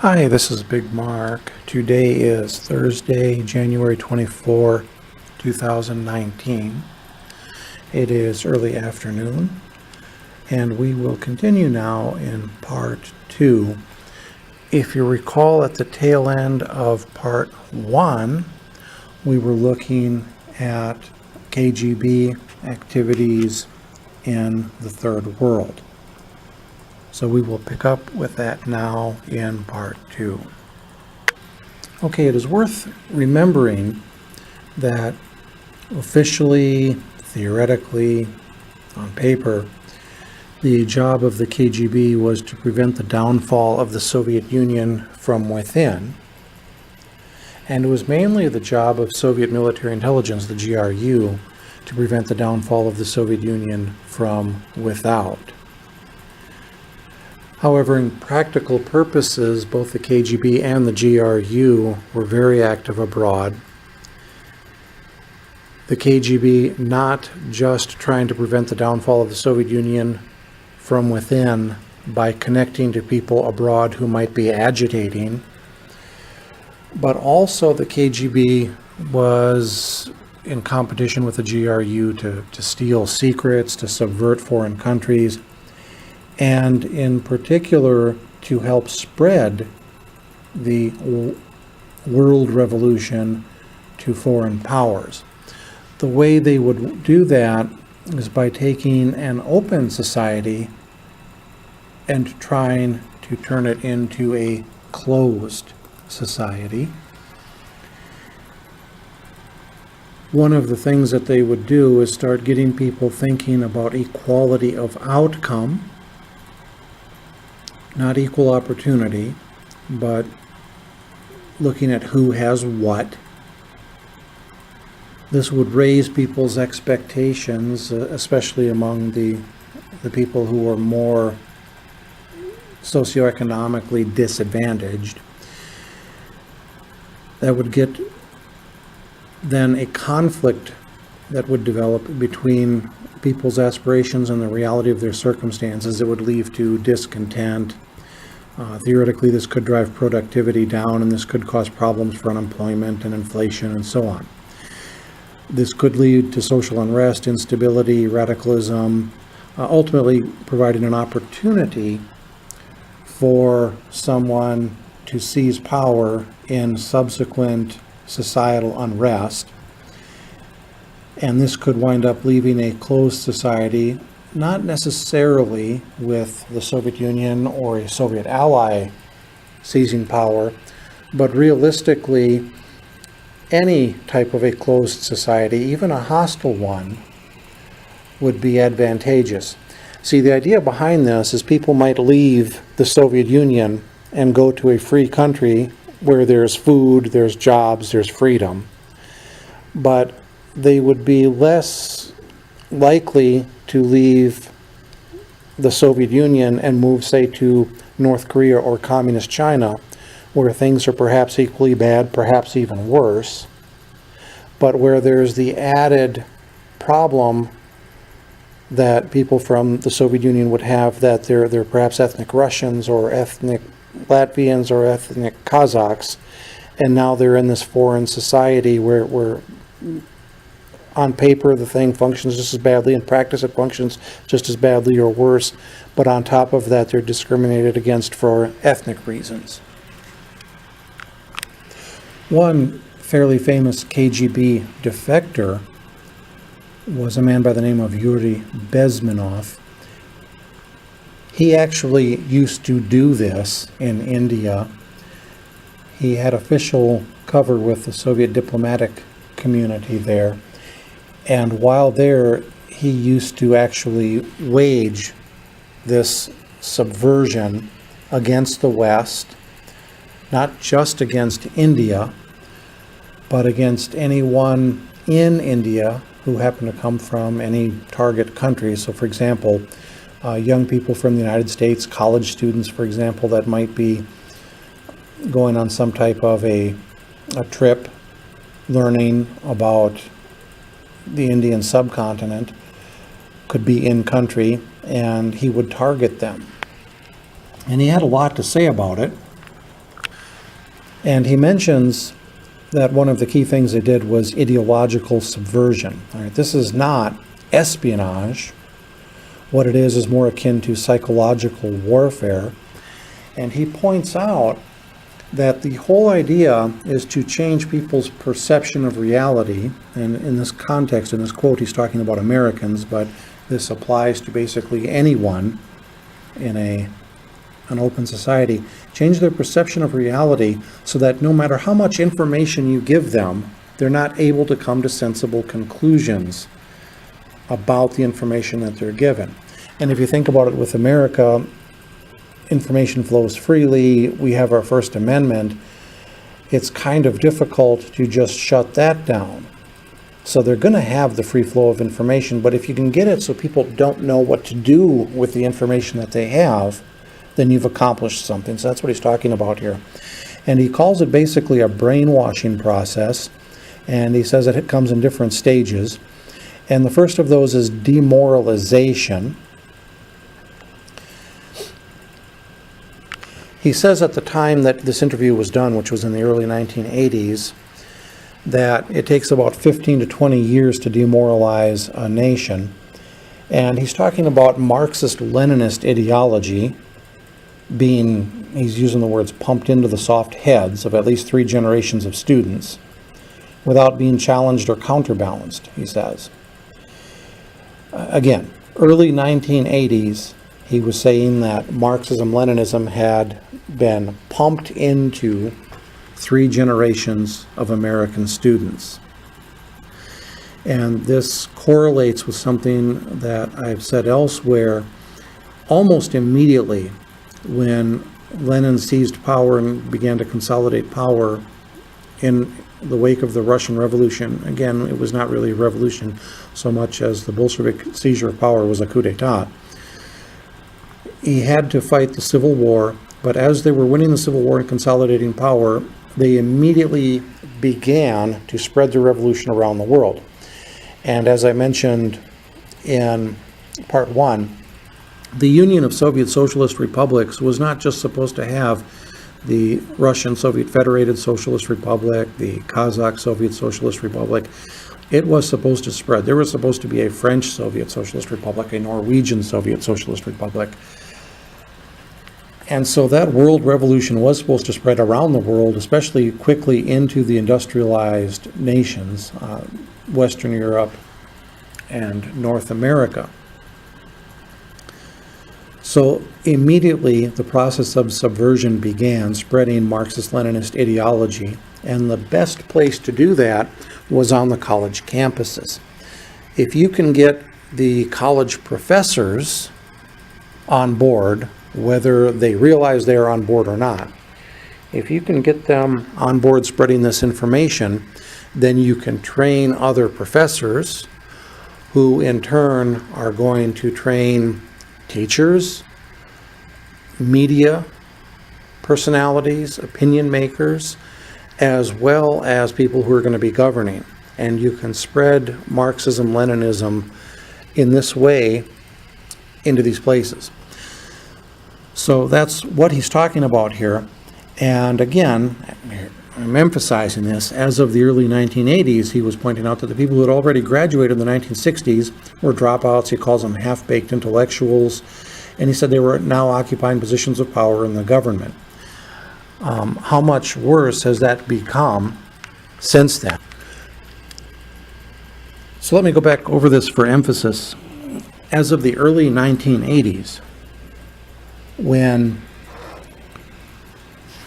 Hi, this is Big Mark. Today is Thursday, January 24, 2019. It is early afternoon, and we will continue now in part 2. If you recall, at the tail end of part 1, we were looking at KGB activities in the Third World. So we will pick up with that now in part 2. Okay, it is worth remembering that officially, theoretically, on paper, the job of the KGB was to prevent the downfall of the Soviet Union from within. And it was mainly the job of Soviet military intelligence, the GRU, to prevent the downfall of the Soviet Union from without. However, in practical purposes, both the KGB and the GRU were very active abroad. The KGB not just trying to prevent the downfall of the Soviet Union from within by connecting to people abroad who might be agitating, but also the KGB was in competition with the GRU to steal secrets, to subvert foreign countries, and in particular to help spread the world revolution to foreign powers. The way they would do that is by taking an open society and trying to turn it into a closed society. One of the things that they would do is start getting people thinking about equality of outcome, not equal opportunity, but looking at who has what. This would raise people's expectations, especially among the people who are more socioeconomically disadvantaged. That would get then a conflict that would develop between people's aspirations and the reality of their circumstances. It would lead to discontent. Theoretically, this could drive productivity down, and this could cause problems for unemployment and inflation and so on. This could lead to social unrest, instability, radicalism, ultimately providing an opportunity for someone to seize power in subsequent societal unrest. And this could wind up leaving a closed society, not necessarily with the Soviet Union or a Soviet ally seizing power, but realistically, any type of a closed society, even a hostile one, would be advantageous. See, the idea behind this is people might leave the Soviet Union and go to a free country where there's food, there's jobs, there's freedom, but they would be less likely to leave the Soviet Union and move, say, to North Korea or Communist China, where things are perhaps equally bad, perhaps even worse, but where there's the added problem that people from the Soviet Union would have, that they're perhaps ethnic Russians or ethnic Latvians or ethnic Kazakhs, and now they're in this foreign society where on paper the thing functions just as badly, in practice it functions just as badly or worse, but on top of that they're discriminated against for ethnic reasons. One fairly famous KGB defector was a man by the name of Yuri Bezmenov. He actually used to do this in India. He had official cover with the Soviet diplomatic community there. And while there, he used to actually wage this subversion against the West, not just against India, but against anyone in India who happened to come from any target country. So, for example, young people from the United States, college students, for example, that might be going on some type of a trip, learning about the Indian subcontinent, could be in country, and he would target them. And he had a lot to say about it. And he mentions that one of the key things they did was ideological subversion. All right, this is not espionage. What it is more akin to psychological warfare. And he points out that the whole idea is to change people's perception of reality. And in this context, in this quote, he's talking about Americans, but this applies to basically anyone in an open society. Change their perception of reality so that no matter how much information you give them, they're not able to come to sensible conclusions about the information that they're given. And if you think about it with America, information flows freely. We have our First Amendment. It's kind of difficult to just shut that down. So they're going to have the free flow of information, but if you can get it so people don't know what to do with the information that they have, then you've accomplished something. So that's what he's talking about here. And he calls it basically a brainwashing process, and he says that it comes in different stages. And the first of those is demoralization. He says at the time that this interview was done, which was in the early 1980s, that it takes about 15 to 20 years to demoralize a nation. And he's talking about Marxist-Leninist ideology being, he's using the words, pumped into the soft heads of at least 3 generations of students without being challenged or counterbalanced, he says. Again, early 1980s, he was saying that Marxism-Leninism had been pumped into 3 generations of American students. And this correlates with something that I've said elsewhere. Almost immediately, when Lenin seized power and began to consolidate power in the wake of the Russian Revolution, again, it was not really a revolution so much as the Bolshevik seizure of power was a coup d'etat. He had to fight the Civil War, but as they were winning the Civil War and consolidating power, they immediately began to spread the revolution around the world. And as I mentioned in part 1, the Union of Soviet Socialist Republics was not just supposed to have the Russian Soviet Federated Socialist Republic, the Kazakh Soviet Socialist Republic. It was supposed to spread. There was supposed to be a French Soviet Socialist Republic, a Norwegian Soviet Socialist Republic. And so that world revolution was supposed to spread around the world, especially quickly into the industrialized nations, Western Europe and North America. So immediately the process of subversion began, spreading Marxist-Leninist ideology, and the best place to do that was on the college campuses. If you can get the college professors on board, whether they realize they are on board or not, if you can get them on board spreading this information, then you can train other professors who in turn are going to train teachers, media personalities, opinion makers, as well as people who are going to be governing. And you can spread Marxism-Leninism in this way into these places. So that's what he's talking about here. And again, I'm emphasizing this, as of the early 1980s, he was pointing out that the people who had already graduated in the 1960s were dropouts. He calls them half-baked intellectuals. And he said they were now occupying positions of power in the government. How much worse has that become since then? So let me go back over this for emphasis. As of the early 1980s, when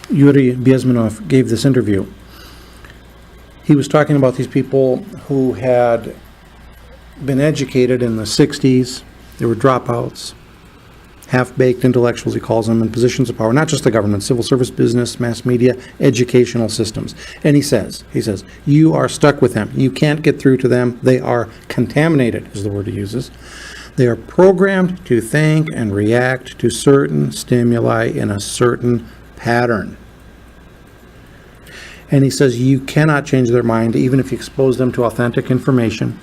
Yuri Bezmenov gave this interview, he was talking about these people who had been educated in the 60s. They were dropouts, half-baked intellectuals, he calls them, in positions of power, not just the government, civil service, business, mass media, educational systems. And he says, you are stuck with them. You can't get through to them. They are contaminated, is the word he uses. They are programmed to think and react to certain stimuli in a certain pattern. And he says you cannot change their mind even if you expose them to authentic information.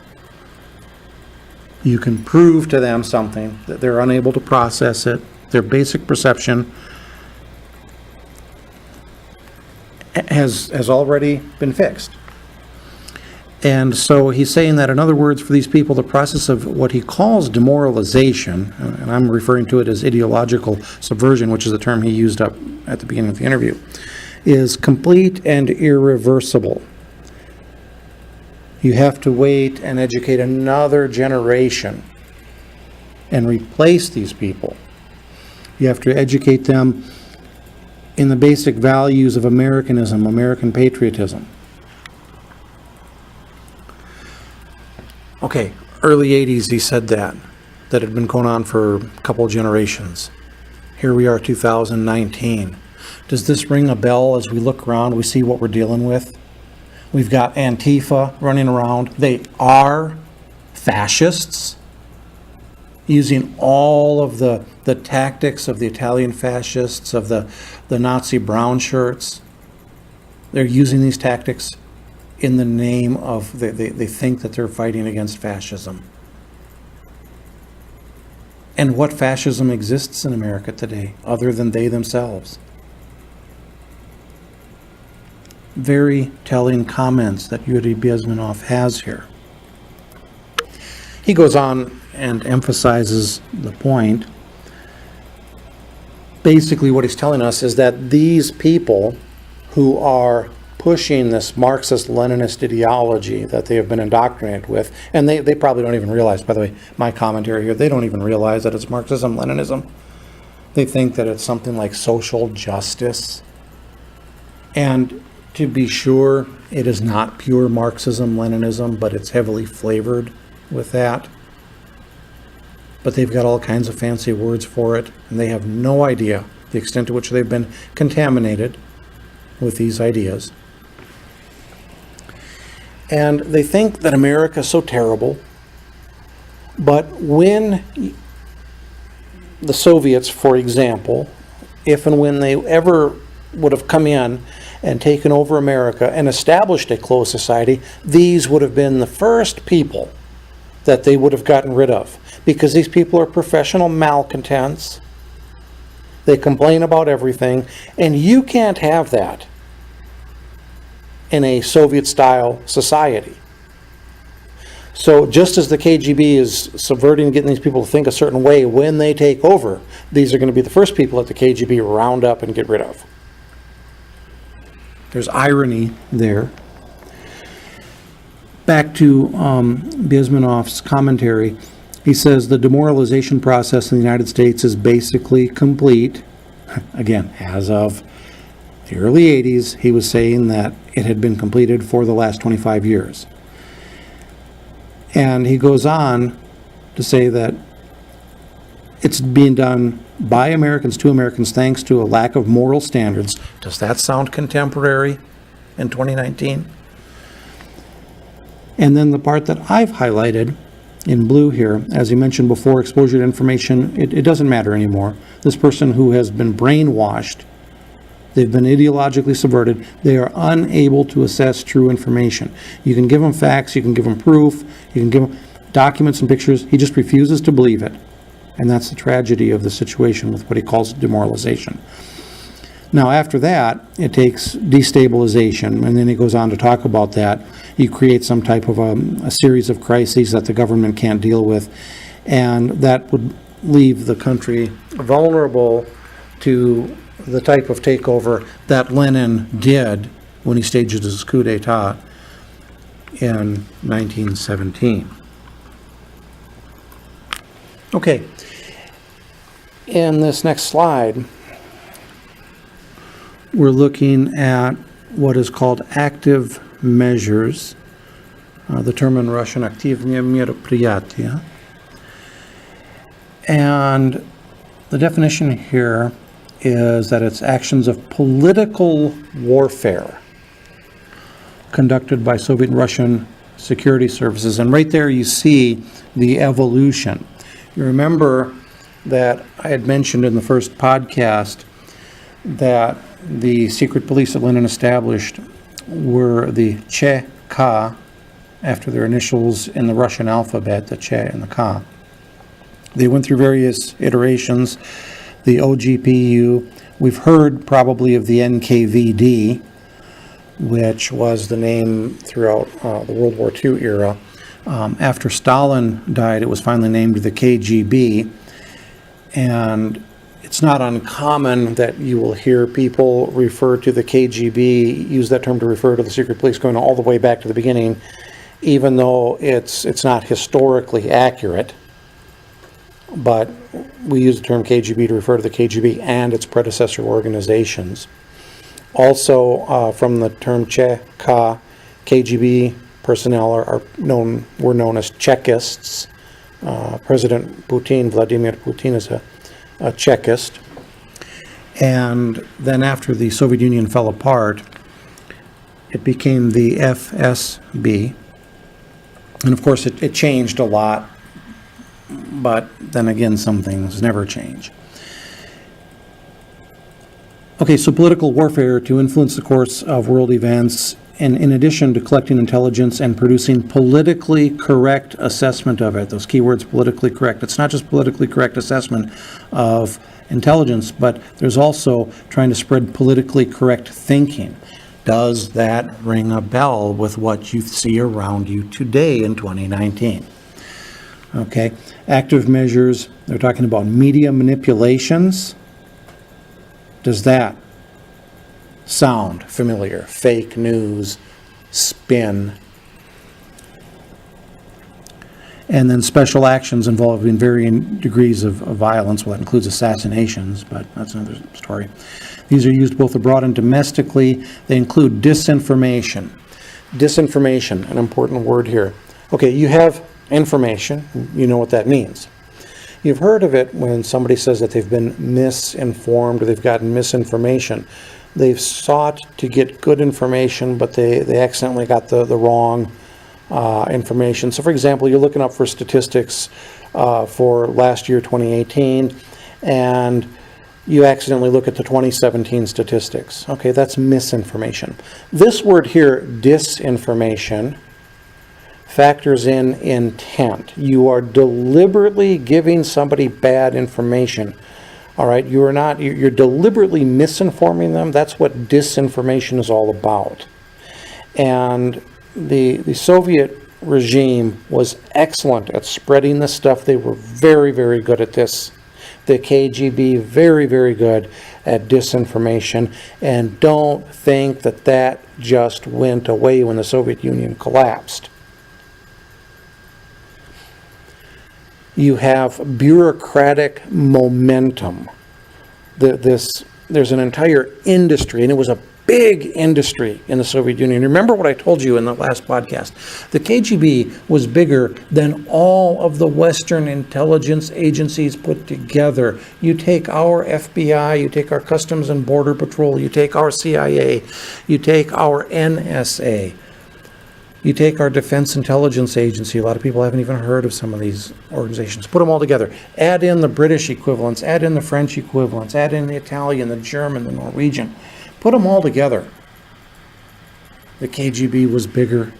You can prove to them something that they're unable to process it, their basic perception, has already been fixed. And so he's saying that, in other words, for these people, the process of what he calls demoralization, and I'm referring to it as ideological subversion, which is the term he used up at the beginning of the interview, is complete and irreversible. You have to wait and educate another generation and replace these people. You have to educate them in the basic values of Americanism, American patriotism. Okay, early 80s he said that had been going on for a couple of generations. Here we are, 2019. Does this ring a bell as we look around, we see what we're dealing with? We've got Antifa running around. They are fascists, using all of the tactics of the Italian fascists, of the Nazi brown shirts. They're using these tactics in the name of, they think that they're fighting against fascism. And what fascism exists in America today, other than they themselves? Very telling comments that Yuri Bezmenov has here. He goes on and emphasizes the point. Basically what he's telling us is that these people who are pushing this Marxist-Leninist ideology that they have been indoctrinated with, and they probably don't even realize, by the way, my commentary here, they don't even realize that it's Marxism-Leninism. They think that it's something like social justice. And to be sure, it is not pure Marxism-Leninism, but it's heavily flavored with that. But they've got all kinds of fancy words for it, and they have no idea the extent to which they've been contaminated with these ideas. And they think that America is so terrible, but when the Soviets, for example, if and when they ever would have come in and taken over America and established a closed society, these would have been the first people that they would have gotten rid of, because these people are professional malcontents. They complain about everything, and you can't have that in a Soviet-style society. So just as the KGB is subverting and getting these people to think a certain way when they take over, these are going to be the first people that the KGB round up and get rid of. There's irony there. Back to Bezmenov's commentary, he says the demoralization process in the United States is basically complete. Again, as of the early 80s, he was saying that it had been completed for the last 25 years. And he goes on to say that it's being done by Americans to Americans thanks to a lack of moral standards. Does that sound contemporary in 2019? And then the part that I've highlighted in blue here, as he mentioned before, exposure to information, it doesn't matter anymore. This person who has been brainwashed, they've been ideologically subverted, they are unable to assess true information. You can give them facts, you can give them proof, you can give them documents and pictures, he just refuses to believe it. And that's the tragedy of the situation with what he calls demoralization. Now after that, it takes destabilization, and then he goes on to talk about that. You create some type of a series of crises that the government can't deal with, and that would leave the country vulnerable to the type of takeover that Lenin did when he staged his coup d'etat in 1917. Okay, in this next slide, we're looking at what is called active measures, the term in Russian, aktivные мероприятия. And the definition here is that it's actions of political warfare conducted by Soviet and Russian security services. And right there you see the evolution. You remember that I had mentioned in the first podcast that the secret police that Lenin established were the CK, after their initials in the Russian alphabet, the Che and the K. They went through various iterations. The OGPU, we've heard probably of the NKVD, which was the name throughout the World War II era. After Stalin died, it was finally named the KGB. And it's not uncommon that you will hear people refer to the KGB, use that term to refer to the secret police going all the way back to the beginning, even though it's not historically accurate. But we use the term KGB to refer to the KGB and its predecessor organizations. Also, from the term Cheka, KGB personnel were known as Chekists. President Putin, Vladimir Putin, is a Chekist. And then after the Soviet Union fell apart, it became the FSB. And of course, it changed a lot, but then again, some things never change. Okay, so political warfare to influence the course of world events, and in addition to collecting intelligence and producing politically correct assessment of it. Those keywords, politically correct. It's not just politically correct assessment of intelligence, but there's also trying to spread politically correct thinking. Does that ring a bell with what you see around you today in 2019? Okay, active measures, they're talking about media manipulations. Does that sound familiar? Fake news, spin. And then special actions involving varying degrees of violence. Well, that includes assassinations, but that's another story. These are used both abroad and domestically. They include disinformation. Disinformation, an important word here. Okay, you have information. You know what that means. You've heard of it when somebody says that they've been misinformed or they've gotten misinformation. They've sought to get good information, but they accidentally got the wrong information. So, for example, you're looking up for statistics for last year, 2018, and you accidentally look at the 2017 statistics. Okay, that's misinformation. This word here, disinformation, factors in intent. You are deliberately giving somebody bad information. All right, you're deliberately misinforming them. That's what disinformation is all about. And the Soviet regime was excellent at spreading this stuff. They were very, very good at this. The KGB, very, very good at disinformation. And don't think that just went away when the Soviet Union collapsed. You have bureaucratic momentum. There's an entire industry, and it was a big industry in the Soviet Union. Remember what I told you in the last podcast. The KGB was bigger than all of the Western intelligence agencies put together. You take our FBI, you take our Customs and Border Patrol, you take our CIA, you take our NSA. You take our Defense Intelligence Agency. A lot of people haven't even heard of some of these organizations. Put them all together. Add in the British equivalents. Add in the French equivalents. Add in the Italian, the German, the Norwegian. Put them all together. The KGB was bigger.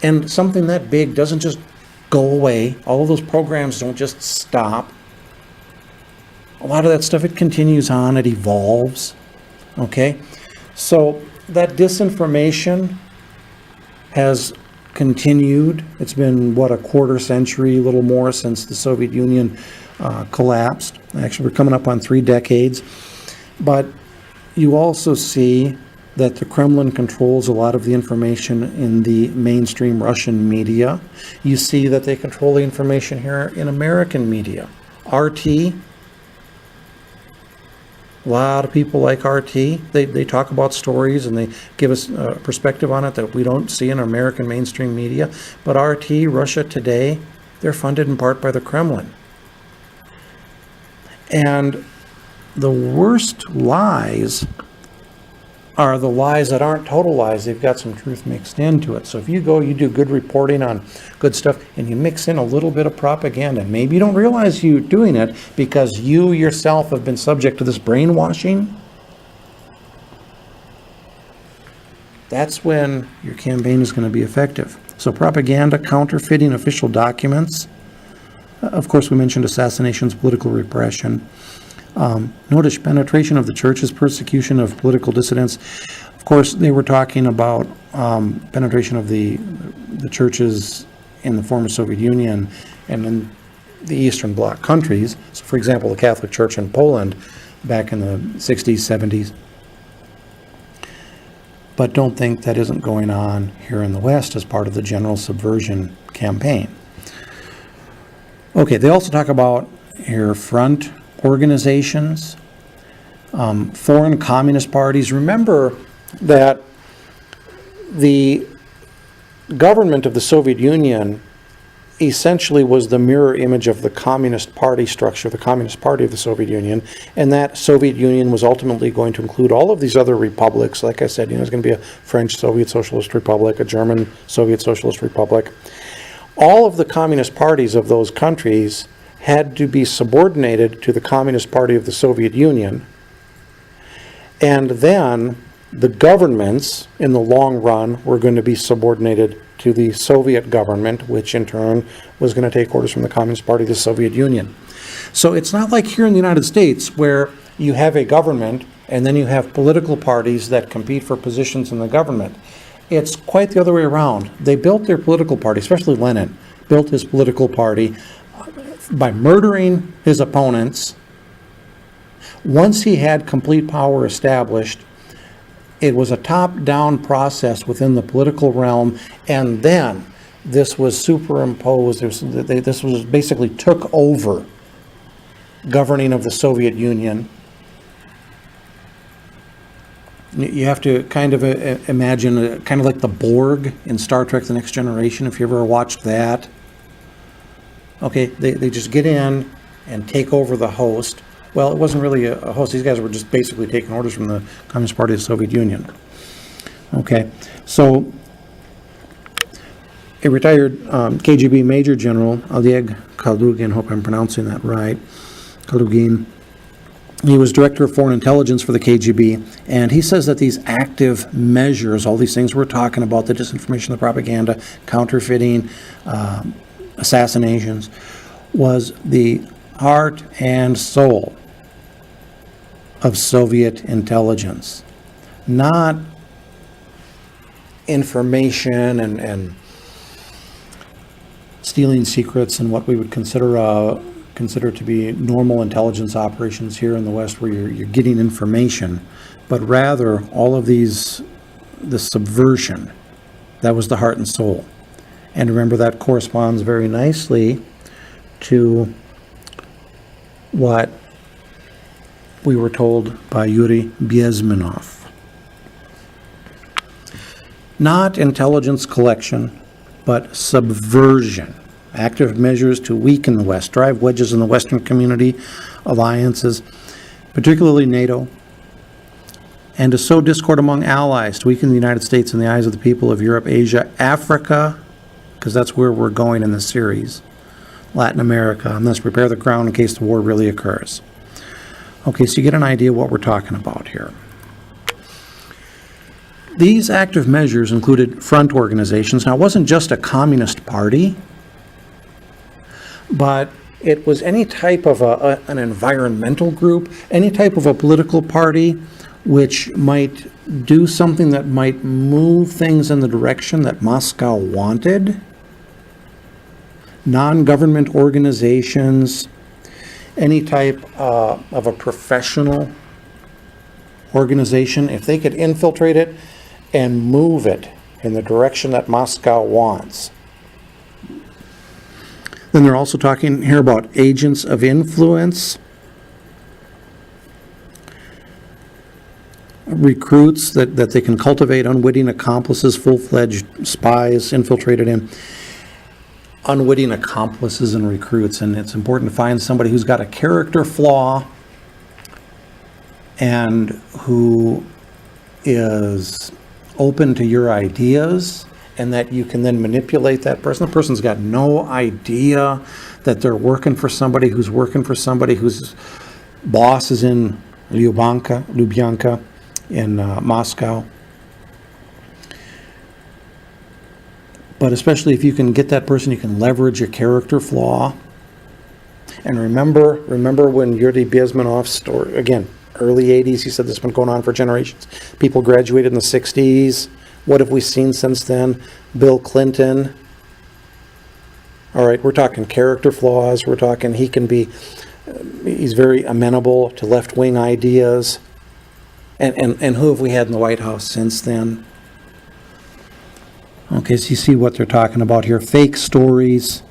And something that big doesn't just go away. All of those programs don't just stop. A lot of that stuff, it continues on. It evolves. Okay? So that disinformation has continued. It's been, a quarter century, a little more, since the Soviet Union collapsed. Actually, we're coming up on 3 decades. But you also see that the Kremlin controls a lot of the information in the mainstream Russian media. You see that they control the information here in American media. RT, a lot of people like RT. They talk about stories and they give us a perspective on it that we don't see in American mainstream media. But RT, Russia Today, they're funded in part by the Kremlin. And the worst lies are the lies that aren't total lies. They've got some truth mixed into it. So if you do good reporting on good stuff, and you mix in a little bit of propaganda, maybe you don't realize you're doing it because you yourself have been subject to this brainwashing, that's when your campaign is going to be effective. So propaganda, counterfeiting official documents. Of course, we mentioned assassinations, political repression. Notice penetration of the churches, persecution of political dissidents. Of course, they were talking about penetration of the churches in the former Soviet Union and in the Eastern Bloc countries. So, for example, the Catholic Church in Poland back in the 60s, 70s. But don't think that isn't going on here in the West as part of the general subversion campaign. Okay, they also talk about here front organizations, foreign communist parties. Remember that the government of the Soviet Union essentially was the mirror image of the Communist Party structure, the Communist Party of the Soviet Union, and that Soviet Union was ultimately going to include all of these other republics. Like I said, there's going to be a French Soviet Socialist Republic, a German Soviet Socialist Republic. All of the communist parties of those countries had to be subordinated to the Communist Party of the Soviet Union, and then the governments, in the long run, were going to be subordinated to the Soviet government, which in turn was going to take orders from the Communist Party of the Soviet Union. So it's not like here in the United States where you have a government and then you have political parties that compete for positions in the government. It's quite the other way around. They built their political party, especially Lenin, built his political party by murdering his opponents. Once he had complete power established, it was a top-down process within the political realm, and then this was superimposed. This was basically took over governing of the Soviet Union. You have to kind of imagine kind of like the Borg in Star Trek: The Next Generation, if you ever watched that. Okay, they just get in and take over the host. Well, it wasn't really a host. These guys were just basically taking orders from the Communist Party of the Soviet Union. Okay, so a retired KGB Major General, Oleg Kalugin, hope I'm pronouncing that right, Kalugin, he was Director of Foreign Intelligence for the KGB, and he says that these active measures, all these things we're talking about, the disinformation, the propaganda, counterfeiting, assassinations, was the heart and soul of Soviet intelligence, not information and stealing secrets and what we would consider to be normal intelligence operations here in the West, where you're getting information, but rather all of the subversion. That was the heart and soul. And remember, that corresponds very nicely to what we were told by Yuri Bezmenov. Not intelligence collection, but subversion. Active measures to weaken the West, drive wedges in the Western community, alliances, particularly NATO, and to sow discord among allies, to weaken the United States in the eyes of the people of Europe, Asia, Africa, because that's where we're going in this series, Latin America, and thus prepare the ground in case the war really occurs. Okay, so you get an idea what we're talking about here. These active measures included front organizations. Now, it wasn't just a communist party, but it was any type of an environmental group, any type of a political party which might do something that might move things in the direction that Moscow wanted. Non-government organizations, any type of a professional organization, if they could infiltrate it and move it in the direction that Moscow wants. Then they're also talking here about agents of influence, recruits that they can cultivate, unwitting accomplices, full-fledged spies infiltrated in. Unwitting accomplices and recruits, and it's important to find somebody who's got a character flaw and who is open to your ideas, and that you can then manipulate that person. The person's got no idea that they're working for somebody whose boss is in Lubyanka in Moscow. But especially if you can get that person, you can leverage a character flaw. And remember when Yuri Bezmenov's story, again, early 80s. He said this has been going on for generations. People graduated in the 60s. What have we seen since then? Bill Clinton. All right, we're talking character flaws. We're talking he's very amenable to left-wing ideas. And who have we had in the White House since then? Okay, so you see what they're talking about here. Fake stories.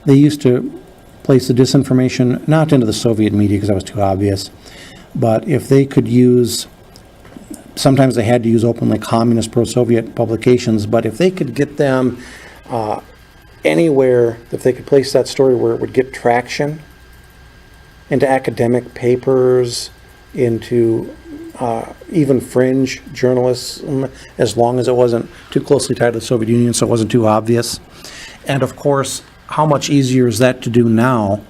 They used to place the disinformation not into the Soviet media because that was too obvious, but if they could use, sometimes they had to use openly communist pro-Soviet publications, but if they could get them anywhere, if they could place that story where it would get traction into academic papers, into even fringe journalism, as long as it wasn't too closely tied to the Soviet Union, so it wasn't too obvious. And of course, how much easier is that to do now?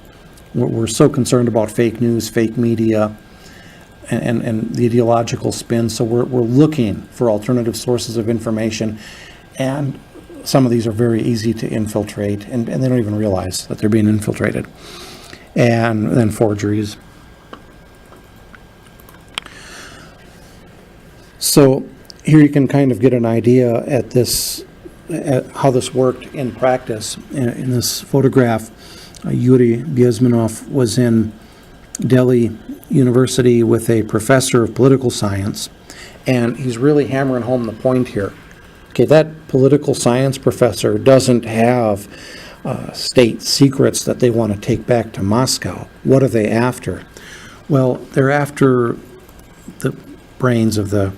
We're so concerned about fake news, fake media, and the ideological spin, so we're looking for alternative sources of information, and some of these are very easy to infiltrate, and they don't even realize that they're being infiltrated. And then forgeries. So here you can kind of get an idea at how this worked in practice. In this photograph, Yuri Bezmenov was in Delhi University with a professor of political science, and he's really hammering home the point here. Okay, that political science professor doesn't have state secrets that they want to take back to Moscow. What are they after? Well, they're after the brains of the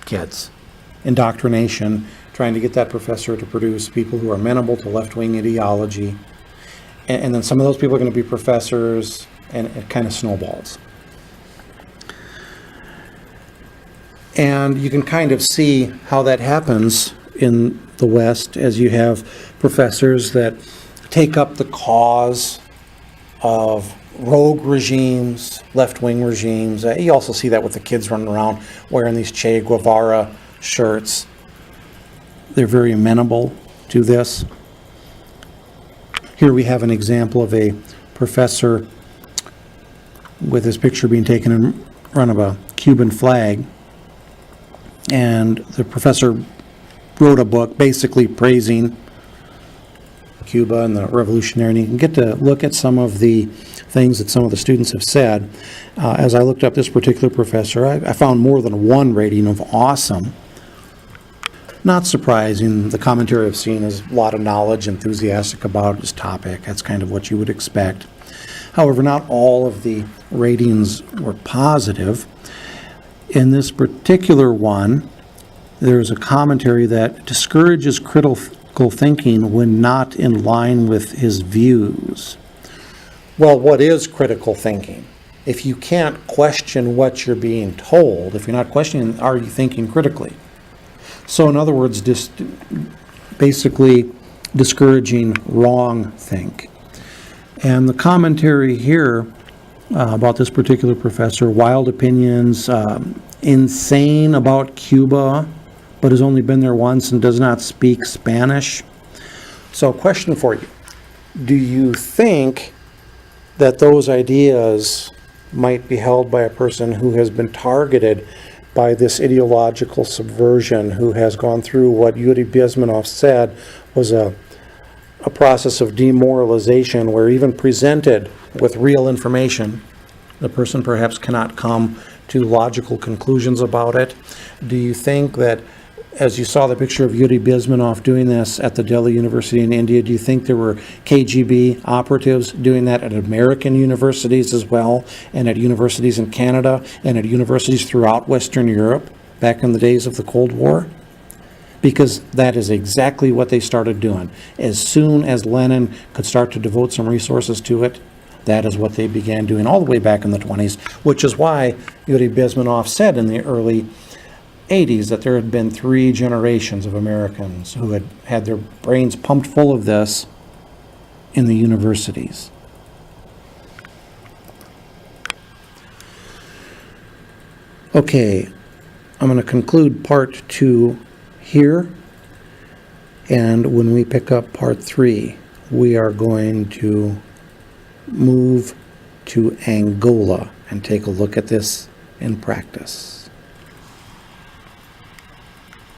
kids. Indoctrination, trying to get that professor to produce people who are amenable to left-wing ideology. And then some of those people are going to be professors, and it kind of snowballs. And you can kind of see how that happens in the West, as you have professors that take up the cause of rogue regimes, left-wing regimes. You also see that with the kids running around wearing these Che Guevara shirts. They're very amenable to this. Here we have an example of a professor with his picture being taken in front of a Cuban flag. And the professor wrote a book basically praising Cuba and the revolutionary. And you can get to look at some of the things that some of the students have said. As I looked up this particular professor, I found more than one rating of awesome. Not surprising. The commentary I've seen is a lot of knowledge, enthusiastic about his topic. That's kind of what you would expect. However, not all of the ratings were positive. In this particular one, there's a commentary that discourages critical thinking when not in line with his views. Well, what is critical thinking? If you can't question what you're being told, if you're not questioning, are you thinking critically? So in other words, basically discouraging wrong think. And the commentary here about this particular professor, wild opinions, insane about Cuba, but has only been there once and does not speak Spanish. So a question for you. Do you think that those ideas might be held by a person who has been targeted by this ideological subversion, who has gone through what Yuri Bezmenov said was a process of demoralization, where even presented with real information, the person perhaps cannot come to logical conclusions about it? Do you think that, as you saw the picture of Yuri Bezmenov doing this at the Delhi University in India, do you think there were KGB operatives doing that at American universities as well, and at universities in Canada, and at universities throughout Western Europe back in the days of the Cold War? Because that is exactly what they started doing. As soon as Lenin could start to devote some resources to it, that is what they began doing all the way back in the 20s, which is why Yuri Bezmenov said in the early 80s that there had been 3 generations of Americans who had had their brains pumped full of this in the universities. Okay, I'm going to conclude part 2 here, and when we pick up part 3, we are going to move to Angola and take a look at this in practice.